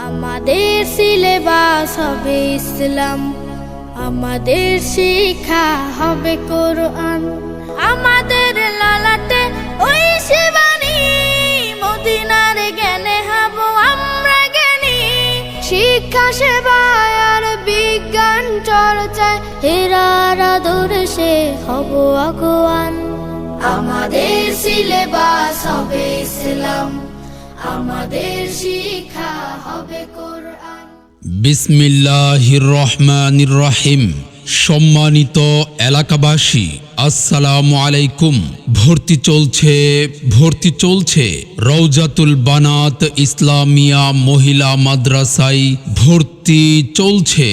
আমাদের সিলেবাস হবে ইসলাম, আমাদের শিক্ষা হবে কোরআন, আমাদের লালাটে ওই শিবানী, মদিনার জ্ঞানে হব আমরা জ্ঞানী। শিক্ষা সেবায় আর বিজ্ঞান চর্চায় হেরার আদর্শে হব আগুয়ান। আমাদের সিলেবাস হবে ইসলাম, আমাদের শিক্ষা হবে কোরআন। বিসমিল্লাহির রহমানির রহিম। সম্মানিত এলাকাবাসী, আসসালামু আলাইকুম। ভর্তি চলছে রওজাতুল বানাত ইসলামিয়া মহিলা মাদ্রাসায় ভর্তি চলছে।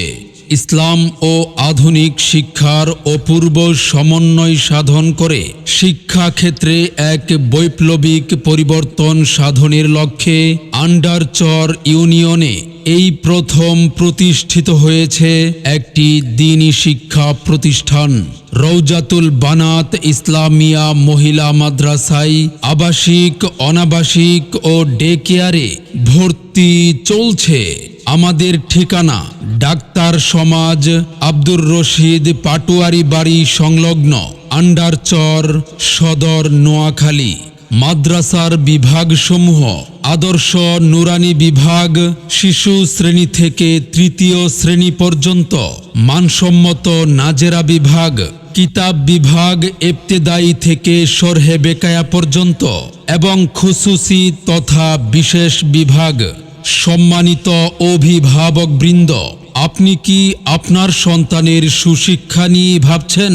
ইসলাম ও আধুনিক শিক্ষার অপূর্ব সমন্বয় সাধন করে শিক্ষাক্ষেত্রে এক বৈপ্লবিক পরিবর্তন সাধনের লক্ষ্যে আন্ডারচর ইউনিয়নে এই প্রথম প্রতিষ্ঠিত হয়েছে একটি দ্বীনি শিক্ষা প্রতিষ্ঠান। রওজাতুল বানাত ইসলামিয়া মহিলা মাদ্রাসায় আবাসিক, অনাবাসিক ও ডে কেয়ারে ভর্তি চলছে। আমাদের ঠিকানা ডাক্তার সমাজ, আব্দুর রশিদ পাটোয়ারি বাড়ি সংলগ্ন, আন্ডারচর, সদর, নোয়াখালী। মাদ্রাসার বিভাগসমূহ: আদর্শ নুরানি বিভাগ, শিশু শ্রেণী থেকে তৃতীয় শ্রেণী পর্যন্ত; মানসম্মত নাজেরা বিভাগ, কিতাব বিভাগ ইবতেদায়ী থেকে শরহে বেকায়া পর্যন্ত এবং খুসুসি তথা বিশেষ বিভাগ। সম্মানিত অভিভাবকবৃন্দ, আপনি কি আপনার সন্তানের সুশিক্ষা নিয়ে ভাবছেন?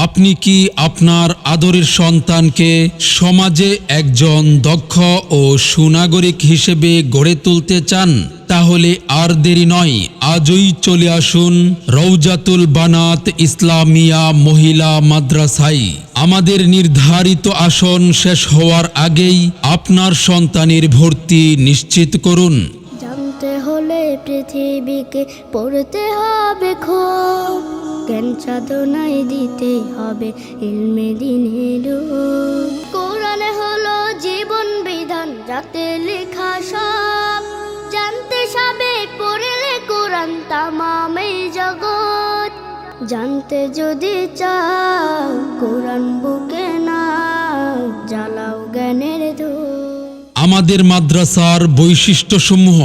আপনি কি আপনার আদরের সন্তানকে সমাজে একজন দক্ষ ও সুনাগরিক হিসেবে গড়ে তুলতে চান? তাহলে আর দেরি নয়, আজই চলে আসুন রওজাতুল বানাত ইসলামিয়া মহিলা মাদ্রাসায়। আমাদের নির্ধারিত আসন শেষ হওয়ার আগেই আপনার সন্তানের ভর্তি নিশ্চিত করুন। জানতে হলে পৃথিবীকে পড়তে হবে খুব, জ্ঞান সাধনায় দিতে হবে ইলমে দ্বীনের। কোরআনে হলো জীবন বিধান, যাতে লেখা সব জানতে সবে পড়লে কোরআন তামাম এই জগৎ। জানতে যদি চাও কোরআন বুকে না জ্বালাও জ্ঞানের ধূপ। আমাদের মাদ্রাসার বৈশিষ্ট্যসমূহ: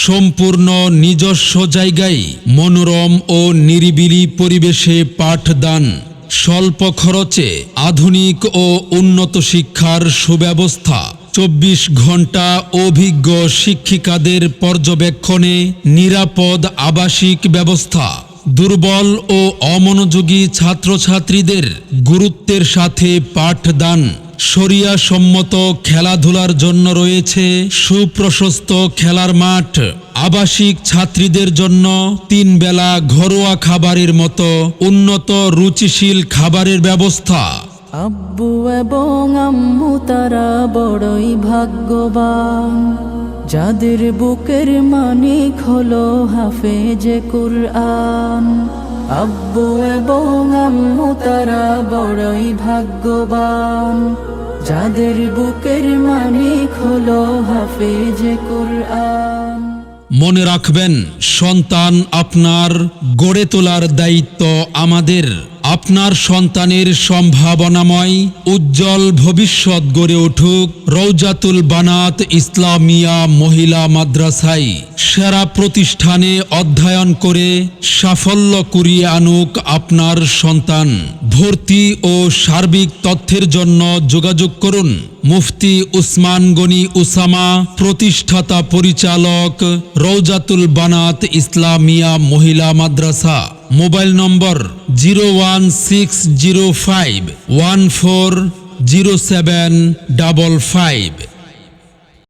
সম্পূর্ণ নিজস্ব জায়গায় মনোরম ও নিরিবিলি পরিবেশে পাঠদান, স্বল্প খরচে আধুনিক ও উন্নত শিক্ষার সুব্যবস্থা, 24 ঘন্টা অভিজ্ঞ শিক্ষিকাদের পর্যবেক্ষণে নিরাপদ আবাসিক ব্যবস্থা, দুর্বল ও অমনোযোগী ছাত্রছাত্রীদের গুরুত্বের সাথে পাঠদান, শরিয়া সম্মত খেলাধুলার জন্য রয়েছে সুপ্রশস্ত খেলার মাঠ, আবাসিক ছাত্রীদের জন্য 3 বেলা ঘরোয়া খাবারের মতো উন্নত রুচিশীল খাবারের ব্যবস্থা। আব্বু এবং আম্মু তারা বড়ই ভাগ্যবান, যাদের বুকের মানিক হলো হাফেজে কুরআন। আব্বু এবং আম্মু তারা বড়ই ভাগ্যবান, যাদের বুকের মানিক হলো হাফেজে কুরআন। মনে রাখবেন, সন্তান আপনার, গড়ে তোলার দায়িত্ব আমাদের। আপনার সন্তানের সম্ভাবনাময় উজ্জ্বল ভবিষ্যৎ গড়ে উঠুক রওজাতুল বানাত ইসলামিয়া মহিলা মাদ্রাসায়। সেরা প্রতিষ্ঠানে অধ্যয়ন করে সাফল্য কুড়িয়ে আনুক আপনার সন্তান। ভর্তি ও সার্বিক তথ্যের জন্য যোগাযোগ করুন মুফতি উসমান গনি উসামা, প্রতিষ্ঠাতা পরিচালক, রওজাতুল বানাত ইসলামিয়া মহিলা মাদ্রাসা। মোবাইল নম্বর 01605 140755।